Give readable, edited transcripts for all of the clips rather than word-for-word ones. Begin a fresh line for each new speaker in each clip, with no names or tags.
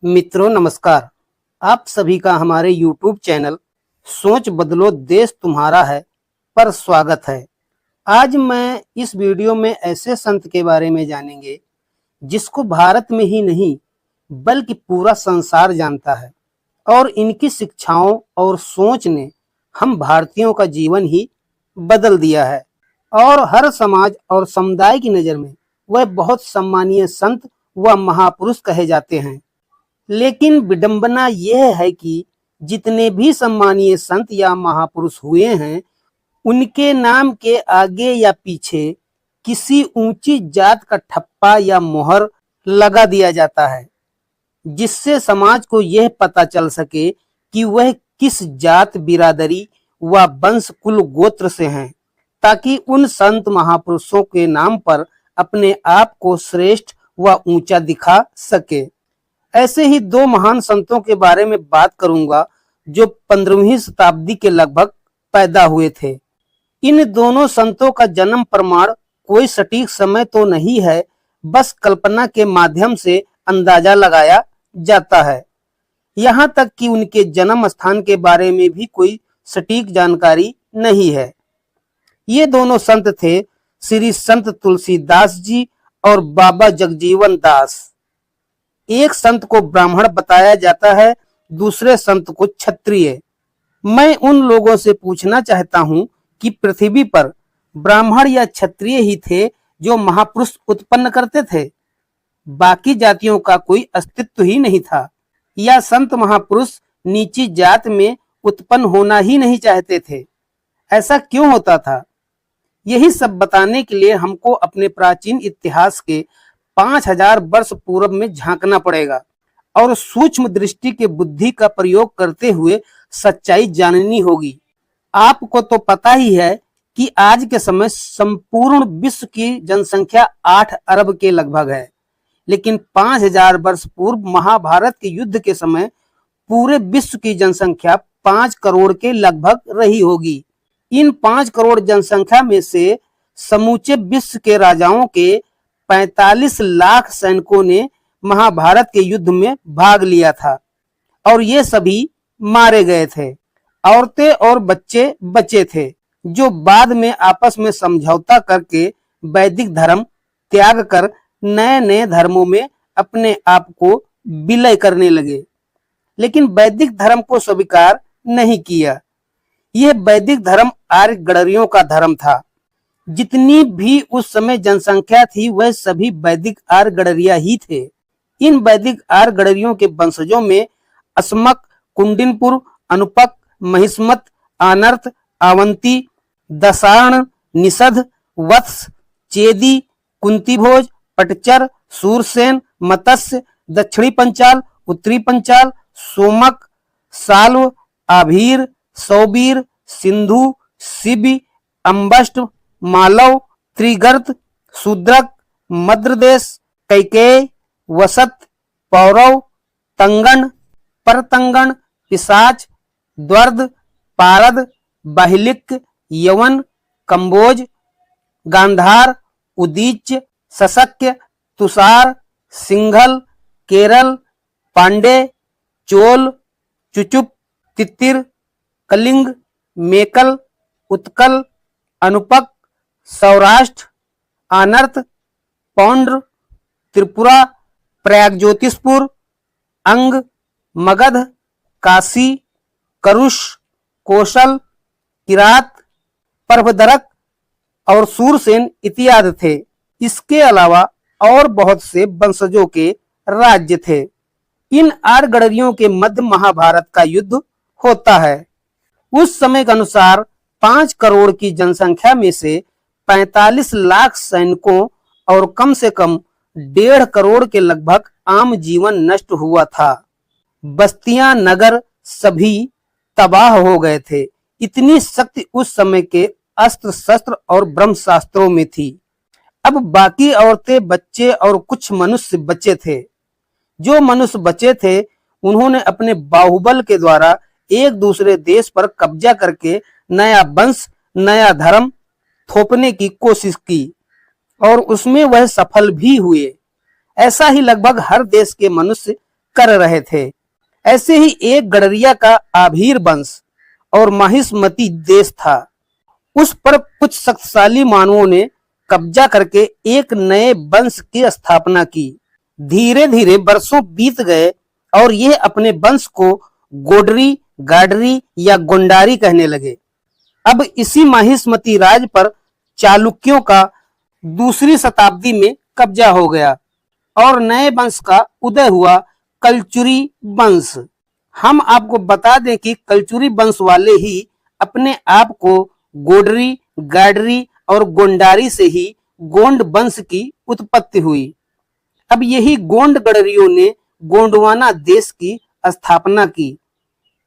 मित्रों नमस्कार। आप सभी का हमारे YouTube चैनल सोच बदलो देश तुम्हारा है पर स्वागत है। आज मैं इस वीडियो में ऐसे संत के बारे में जानेंगे जिसको भारत में ही नहीं बल्कि पूरा संसार जानता है और इनकी शिक्षाओं और सोच ने हम भारतीयों का जीवन ही बदल दिया है और हर समाज और समुदाय की नज़र में वह बहुत सम्मानीय संत व महापुरुष कहे जाते हैं। लेकिन विडंबना यह है कि जितने भी सम्मानीय संत या महापुरुष हुए हैं, उनके नाम के आगे या पीछे किसी ऊंची जात का ठप्पा या मोहर लगा दिया जाता है, जिससे समाज को यह पता चल सके कि वह किस जात बिरादरी व वंश कुल गोत्र से हैं, ताकि उन संत महापुरुषों के नाम पर अपने आप को श्रेष्ठ व ऊंचा दिखा सके। ऐसे ही दो महान संतों के बारे में बात करूंगा जो 15वीं शताब्दी के लगभग पैदा हुए थे। इन दोनों संतों का जन्म प्रमाण कोई सटीक समय तो नहीं है, बस कल्पना के माध्यम से अंदाजा लगाया जाता है। यहाँ तक कि उनके जन्म स्थान के बारे में भी कोई सटीक जानकारी नहीं है। ये दोनों संत थे श्री संत तुलसीदास जी और बाबा जगजीवन दास। एक संत को ब्राह्मण बताया जाता है, दूसरे संत को क्षत्रिय। मैं उन लोगों से पूछना चाहता हूं कि पृथ्वी पर ब्राह्मण या क्षत्रिय ही थे जो महापुरुष उत्पन्न करते थे, बाकी जातियों का कोई अस्तित्व ही नहीं था, या संत महापुरुष नीची जात में उत्पन्न होना ही नहीं चाहते थे? ऐसा क्यों होता था? यही सब बताने के लिए हमको अपने प्राचीन इतिहास के 5000 वर्ष पूर्व में झांकना पड़ेगा और सूक्ष्म दृष्टि के बुद्धि का प्रयोग करते हुए सच्चाई जाननी होगी। आपको तो पता ही है कि आज के समय संपूर्ण विश्व की जनसंख्या 8 अरब के लगभग है, लेकिन 5000 वर्ष पूर्व महाभारत के युद्ध के समय पूरे विश्व की जनसंख्या 5 करोड़ के लगभग रही होगी। इन 5 करोड़ जनसंख्या में से समूचे विश्व के राजाओं के 45 लाख सैनिकों ने महाभारत के युद्ध में भाग लिया था और ये सभी मारे गए थे। औरतें और बच्चे बचे थे, जो बाद में आपस में समझौता करके वैदिक धर्म त्याग कर नए नए धर्मों में अपने आप को विलय करने लगे, लेकिन वैदिक धर्म को स्वीकार नहीं किया। यह वैदिक धर्म आर्य गडरियों का धर्म था। जितनी भी उस समय जनसंख्या थी वह सभी वैदिक आर्य गडरिया ही थे। इन वैदिक आर्य गडरियों के वंशजों में अस्मक, कुंडिनपुर, अनुपक, महिष्मत, आनर्त, अवंती, दसार्ण, निषद, वत्स, चेदी, कुंतीभोज, पटचर, सूरसेन, मत्स्य, दक्षिणी पंचाल, उत्तरी पंचाल, सोमक, साल्व, आभीर, सौबीर, सिंधु, सिबि, अम्बष्ट, मालव, त्रिगर्त, शूद्रक, मद्रदेश, कैकेय, वसत, पौरव, तंगण, परतंगण, पिशाच, द्वर्द, पारद, बाहिलिक, यवन, कंबोज, गांधार, उदीच, सशक्य, तुषार, सिंघल, केरल, पांडे, चोल, चुचुप, तित्तिर, कलिंग, मेकल, उत्कल, अनुपक, सौराष्ट्र, आनर्त, पौंड्र, त्रिपुरा, प्रयागज्योतिषपुर, अंग, मगध, काशी, करुष, कौशल, किरात, पर्वदरक और सूरसेन इत्यादि थे। इसके अलावा और बहुत से वंशजों के राज्य थे। इन आर्य गडरियों के मध्य महाभारत का युद्ध होता है। उस समय के अनुसार 5 करोड़ की जनसंख्या में से 45 लाख सैनिकों और कम से कम 1.5 करोड़ के लगभग आम जीवन नष्ट हुआ था। बस्तियां, नगर सभी तबाह हो गए थे। इतनी शक्ति उस समय के अस्त्र शस्त्र और ब्रह्म शास्त्रों में थी। अब बाकी औरतें, बच्चे और कुछ मनुष्य बचे थे। जो मनुष्य बचे थे उन्होंने अपने बाहुबल के द्वारा एक दूसरे देश पर कब्जा करके नया वंश, नया धर्म थोपने की कोशिश की और उसमें वह सफल भी हुए। ऐसा ही लगभग हर देश के मनुष्य कर रहे थे। ऐसे ही एक गडरिया का आभीर वंश और माहिष्मती देश था। उस पर कुछ शक्तिशाली मानवों ने कब्जा करके एक नए वंश की स्थापना की। धीरे धीरे वर्षों बीत गए और ये अपने वंश को गोडरी, गाडरी या गोंडारी कहने लगे। अब इसी माहिष्मती राज पर चालुक्यों का दूसरी शताब्दी में कब्जा हो गया और नए वंश का उदय हुआ, कलचुरी वंश। हम आपको बता दें कि कलचुरी वंश वाले ही अपने आप को गोडरी, गाडरी और गोंडारी से ही गोंड वंश की उत्पत्ति हुई। अब यही गोंड गडरियों ने गोंडवाना देश की स्थापना की।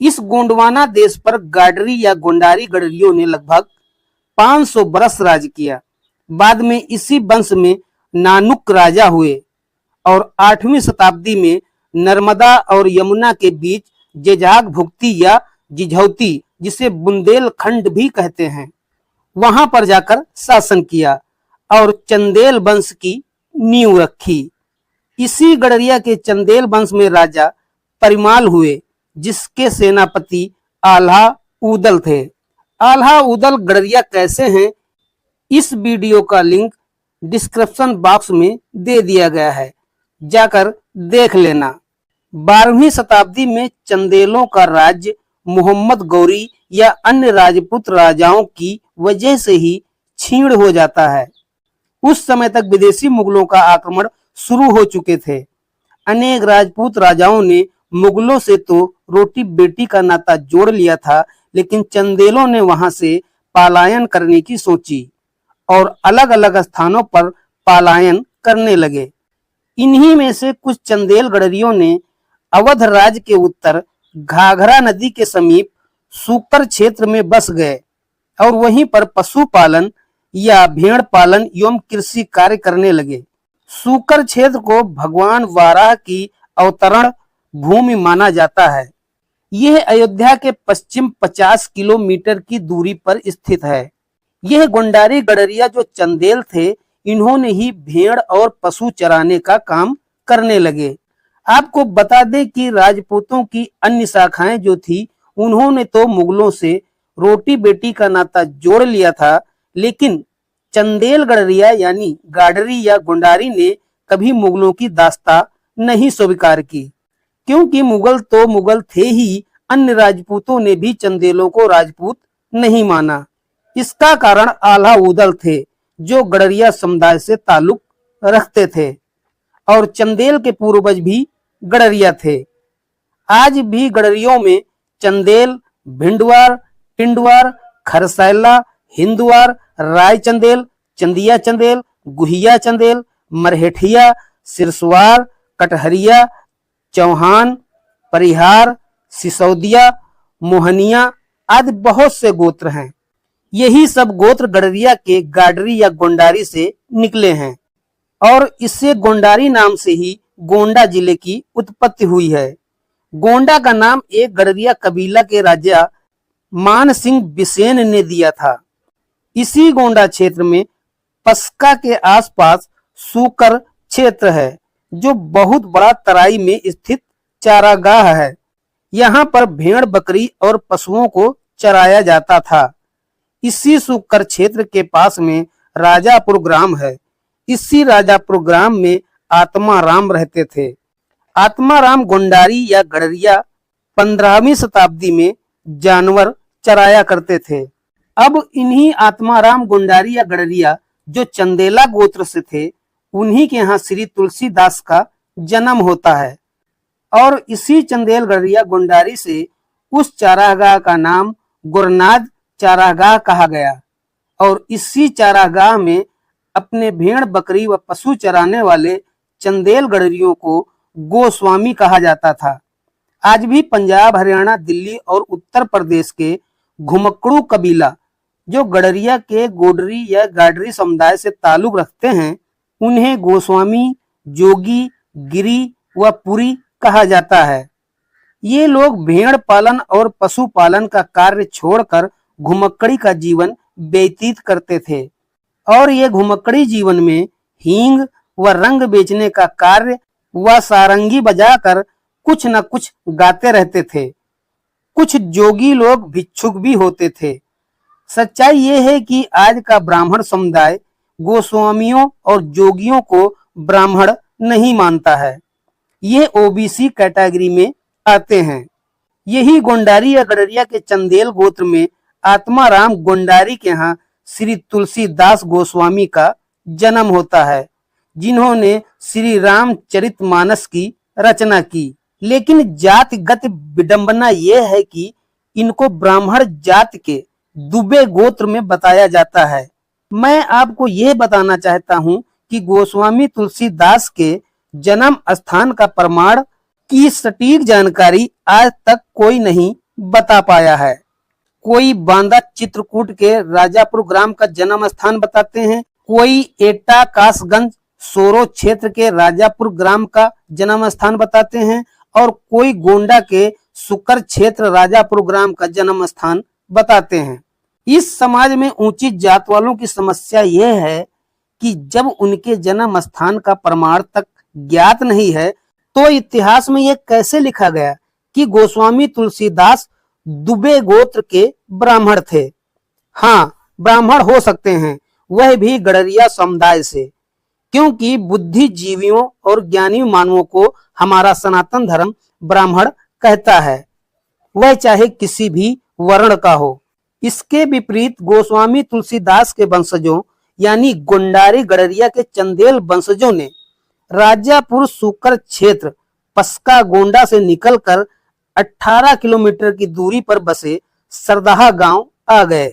इस गोंडवाना देश पर गाडरी या गोंडारी गडरियों ने लगभग 500 बरस राज किया। बाद में इसी वंश में नानुक राजा हुए और 8वीं शताब्दी में नर्मदा और यमुना के बीच जेजाग भुक्ति या जिझौती, जिसे बुंदेलखंड भी कहते हैं, वहां पर जाकर शासन किया और चंदेल वंश की नींव रखी। इसी गडरिया के चंदेल वंश में राजा परिमाल हुए, जिसके सेनापति आल्हा उदल थे। आल्हा उदल गडरिया कैसे हैं, इस वीडियो का लिंक डिस्क्रिप्शन बॉक्स में दे दिया गया है, जाकर देख लेना। 12वीं शताब्दी में चंदेलों का राज्य मोहम्मद गौरी या अन्य राजपूत राजाओं की वजह से ही छीण हो जाता है। उस समय तक विदेशी मुगलों का आक्रमण शुरू हो चुके थे। अनेक राजपूत राजाओं ने मुगलों से तो रोटी बेटी का नाता जोड़ लिया था, लेकिन चंदेलों ने वहां से पलायन करने की सोची और अलग अलग स्थानों पर पलायन करने लगे। इन्हीं में से कुछ चंदेल गडरियों ने अवध राज्य के उत्तर घाघरा नदी के समीप सूकर क्षेत्र में बस गए और वहीं पर पशुपालन या भेड़ पालन एवं कृषि कार्य करने लगे। सूकर क्षेत्र को भगवान वाराह की अवतरण भूमि माना जाता है। यह अयोध्या के पश्चिम 50 किलोमीटर की दूरी पर स्थित है। यह गोंडारी गडरिया जो चंदेल थे, इन्होंने ही भेड़ और पशु चराने का काम करने लगे। आपको बता दें कि राजपूतों की अन्य शाखाएं जो थी, उन्होंने तो मुगलों से रोटी बेटी का नाता जोड़ लिया था, लेकिन चंदेल गडरिया यानी गाडरी या गोंडारी ने कभी मुगलों की दास्ता नहीं स्वीकार की, क्योंकि मुगल तो मुगल थे ही, अन्य राजपूतों ने भी चंदेलों को राजपूत नहीं माना। इसका कारण आल्हा उदल थे, जो गडरिया समुदाय से ताल्लुक रखते थे और चंदेल के पूर्वज भी गडरिया थे। आज भी गडरियों में चंदेल, भिंडवार, पिंडवार, खरसैला, हिंदवार, राय चंदेल, चंदिया चंदेल, गुहिया चंदेल, मरहेठिया, सिरसवार, कटहरिया, चौहान, परिहार, सिसौदिया, मोहनिया आदि बहुत से गोत्र हैं। यही सब गोत्र गडरिया के गाडरी या गोंडारी से निकले हैं और इससे गोंडारी नाम से ही गोंडा जिले की उत्पत्ति हुई है। गोंडा का नाम एक गडरिया कबीला के राजा मान सिंह बिसेन ने दिया था। इसी गोंडा क्षेत्र में पस्का के आसपास सूकर क्षेत्र है, जो बहुत बड़ा तराई में स्थित चारागाह है। यहाँ पर भेड़, बकरी और पशुओं को चराया जाता था। इसी सूकर क्षेत्र के पास में राजापुर ग्राम है। इसी राजापुर ग्राम में आत्माराम रहते थे। आत्माराम गोंडारी या गडरिया 15वीं शताब्दी में जानवर चराया करते थे। अब इन्हीं आत्माराम गोंडारी या गडरिया जो चंदेला गोत्र से थे, उन्हीं के यहाँ श्री तुलसीदास का जन्म होता है और इसी चंदेल गडरिया गोंडारी से उस चारागाह का नाम गुरनाद चारागाह कहा गया और इसी चारागाह में अपने भेड़, बकरी व पशु चराने वाले चंदेल गडरियों को गोस्वामी कहा जाता था। आज भी पंजाब, हरियाणा, दिल्ली और उत्तर प्रदेश के घुमक्कड़ू कबीला जो गडरिया के गोडरी या गाडरी समुदाय से ताल्लुक रखते हैं, उन्हें गोस्वामी, जोगी, गिरी व पुरी कहा जाता है। ये लोग भेड़ पालन और पशुपालन का कार्य छोड़कर घुमक्कड़ी का जीवन व्यतीत करते थे और ये घुमक्कड़ी जीवन में हींग व रंग बेचने का कार्य व सारंगी बजाकर कुछ न कुछ गाते रहते थे। कुछ जोगी लोग भिक्षुक भी होते थे। सच्चाई ये है कि आज का ब्राह्मण समुदाय गोस्वामियों और जोगियों को ब्राह्मण नहीं मानता है। ये ओबीसी कैटेगरी में आते हैं। यही गोंडारी या गडरिया के चंदेल गोत्र में आत्माराम गोंडारी के यहाँ श्री तुलसीदास गोस्वामी का जन्म होता है, जिन्होंने श्री रामचरितमानस की रचना की। लेकिन जातिगत विडंबना यह है कि इनको ब्राह्मण जात के दुबे गोत्र में बताया जाता है। मैं आपको यह बताना चाहता हूं कि गोस्वामी तुलसीदास के जन्म स्थान का प्रमाण की सटीक जानकारी आज तक कोई नहीं बता पाया है। कोई बांदा चित्रकूट के राजापुर ग्राम का जन्म स्थान बताते हैं, कोई एटा कासगंज सोरो क्षेत्र के राजापुर ग्राम का जन्म स्थान बताते हैं और कोई गोंडा के सुकर क्षेत्र राजापुर ग्राम का जन्म स्थान बताते हैं। इस समाज में ऊंची जात वालों की समस्या यह है कि जब उनके जन्म स्थान का प्रमाण तक ज्ञात नहीं है तो इतिहास में यह कैसे लिखा गया कि गोस्वामी तुलसीदास दुबे गोत्र के ब्राह्मण थे। हाँ, ब्राह्मण हो सकते हैं, वह भी गडरिया समुदाय से, क्योंकि बुद्धिजीवियों और ज्ञानी मानवों को हमारा सनातन धर्म ब्राह्मण कहता है, वह चाहे किसी भी वर्ण का हो। इसके विपरीत गोस्वामी तुलसीदास के वंशजों यानी गोंडारी गडरिया के चंदेल वंशजों ने राजापुर सुकर क्षेत्र पस्का गोंडा से निकलकर 18 किलोमीटर की दूरी पर बसे सरदाहा गांव आ गए।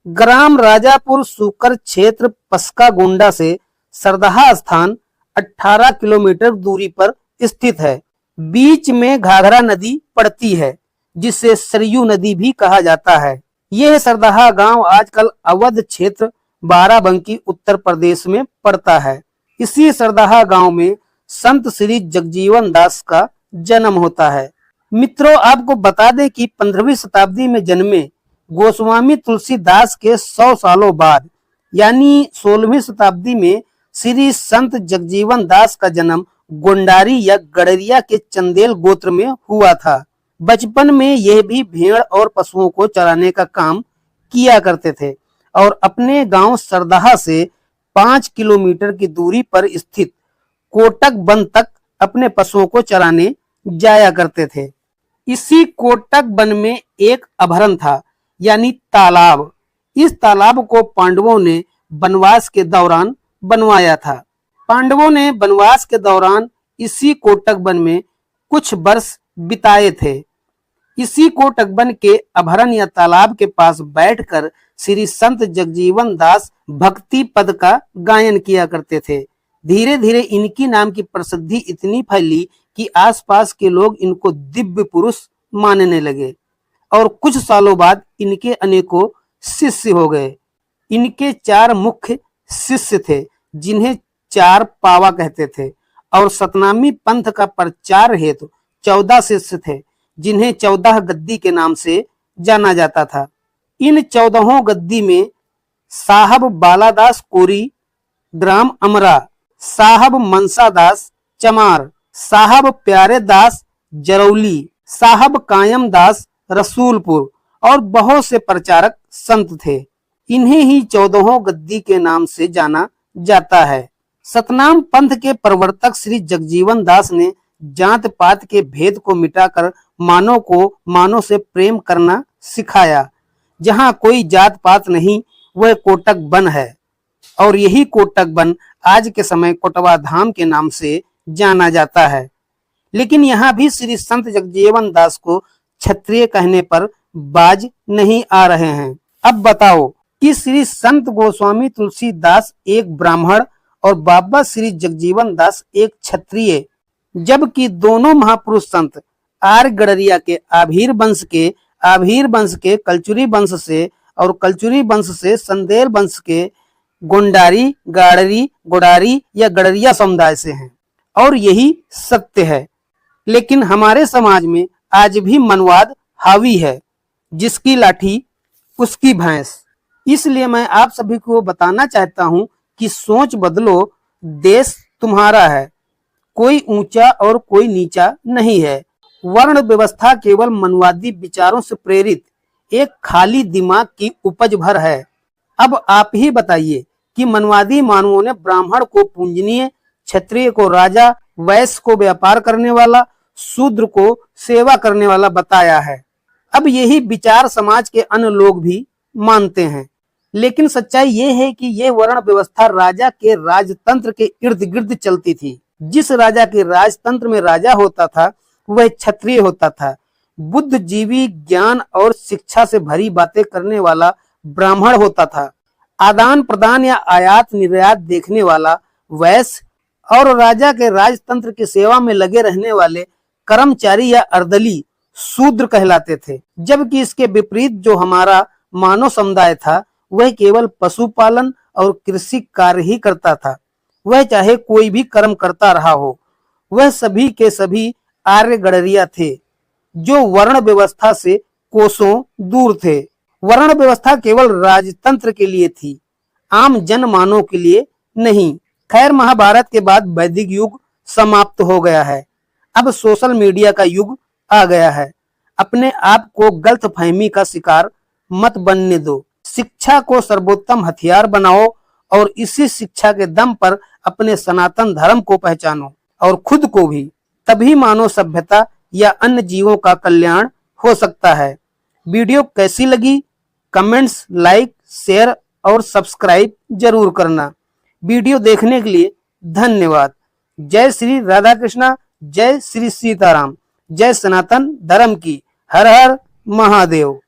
ग्राम राजापुर सुकर क्षेत्र पस्का गोंडा से सरदाहा स्थान 18 किलोमीटर दूरी पर स्थित है। बीच में घाघरा नदी पड़ती है, जिसे सरयू नदी भी कहा जाता है। यह सरदाहा गांव आजकल अवध क्षेत्र बाराबंकी उत्तर प्रदेश में पड़ता है। इसी सरदाहा गांव में संत श्री जगजीवन दास का जन्म होता है। मित्रों, आपको बता दें कि 15वीं शताब्दी में जन्मे गोस्वामी तुलसीदास के 100 सालों बाद यानी 16वीं शताब्दी में श्री संत जगजीवन दास का जन्म गोंडारी या गडरिया के चंदेल गोत्र में हुआ था। बचपन में यह भी भेड़ और पशुओं को चराने का काम किया करते थे और अपने गांव सरदाहा से 5 किलोमीटर की दूरी पर स्थित कोटक वन तक अपने पशुओं को चराने जाया करते थे। इसी कोटक वन में एक अभरण था यानी तालाब। इस तालाब को पांडवों ने वनवास के दौरान बनवाया था। पांडवों ने वनवास के दौरान इसी कोटक वन में कुछ वर्ष बिताए थे। इसी कोटक वन के अभरण या तालाब के पास बैठकर श्री संत जगजीवन दास भक्ति पद का गायन किया करते थे। धीरे धीरे इनकी नाम की प्रसिद्धि इतनी फैली कि आसपास के लोग इनको दिव्य पुरुष मानने लगे और कुछ सालों बाद इनके अनेकों शिष्य हो गए। इनके 4 मुख्य शिष्य थे, जिन्हें 4 पावा कहते थे, और सतनामी पंथ का प्रचार हेतु 14 शिष्य थे, जिन्हें 14 गद्दी के नाम से जाना जाता था। इन 14 गद्दी में साहब बालादास कोरी ग्राम अमरा, साहब मनसादास चमार, साहब प्यारे दास जरौली, साहब कायम दास रसूलपुर और बहुत से प्रचारक संत थे। इन्हें ही 14 गद्दी के नाम से जाना जाता है। सतनाम पंथ के प्रवर्तक श्री जगजीवन दास ने जात पात के भेद को मिटाकर मानव को मानव से प्रेम करना सिखाया। जहाँ कोई जात पात नहीं, वह कोटक वन है और यही कोटक वन आज के समय कोटवा धाम के नाम से जाना जाता है। लेकिन यहाँ भी श्री संत जगजीवन दास को क्षत्रिय कहने पर बाज नहीं आ रहे हैं। अब बताओ कि श्री संत गोस्वामी तुलसीदास एक ब्राह्मण और बाबा श्री जगजीवन दास एक क्षत्रिय, जबकि दोनों महापुरुष संत आर्य गडरिया के आभीर वंश के कलचुरी वंश से और कलचुरी वंश से संदेल वंश के गोंडारी गाड़री गोडारी या गडरिया समुदाय से हैं और यही सत्य है। लेकिन हमारे समाज में आज भी मनवाद हावी है, जिसकी लाठी उसकी भैंस। इसलिए मैं आप सभी को बताना चाहता हूं कि सोच बदलो, देश तुम्हारा है। कोई ऊंचा और कोई नीचा नहीं है। वर्ण व्यवस्था केवल मनवादी विचारों से प्रेरित एक खाली दिमाग की उपज भर है। अब आप ही बताइए कि मनवादी मानवों ने ब्राह्मण को पूजनीय, क्षत्रिय को राजा, वैश्य को व्यापार करने वाला, शूद्र को सेवा करने वाला बताया है। अब यही विचार समाज के अन्य लोग भी मानते हैं। लेकिन सच्चाई ये है कि यह वर्ण व्यवस्था राजा के राजतंत्र के इर्द गिर्द चलती थी। जिस राजा के राजतंत्र में राजा होता था वह क्षत्रिय होता था। बुद्धिजीवी, ज्ञान और शिक्षा से भरी बातें करने वाला ब्राह्मण होता था। आदान प्रदान या आयात निर्यात देखने वाला वैश्य और राजा के राजतंत्र की सेवा में लगे रहने वाले कर्मचारी या अर्दली शूद्र कहलाते थे। जबकि इसके विपरीत जो हमारा मानव समुदाय था वह केवल पशुपालन और कृषि कार्य ही करता था। वह चाहे कोई भी कर्म करता रहा हो, वह सभी के सभी आर्य गडरिया थे जो वर्ण व्यवस्था से कोसों दूर थे। वर्ण व्यवस्था केवल राजतंत्र के लिए थी, आम जनमानव के लिए नहीं। खैर, महाभारत के बाद वैदिक युग समाप्त हो गया है। अब सोशल मीडिया का युग आ गया है। अपने आप को गलतफहमी का शिकार मत बनने दो। शिक्षा को सर्वोत्तम हथियार बनाओ और इसी शिक्षा के दम पर अपने सनातन धर्म को पहचानो और खुद को भी। तभी मानव सभ्यता या अन्य जीवों का कल्याण हो सकता है। वीडियो कैसी लगी? कमेंट्स, लाइक, शेयर और सब्सक्राइब जरूर करना। वीडियो देखने के लिए धन्यवाद। जय श्री राधा कृष्णा, जय श्री सीताराम, जय सनातन धर्म की। हर हर महादेव।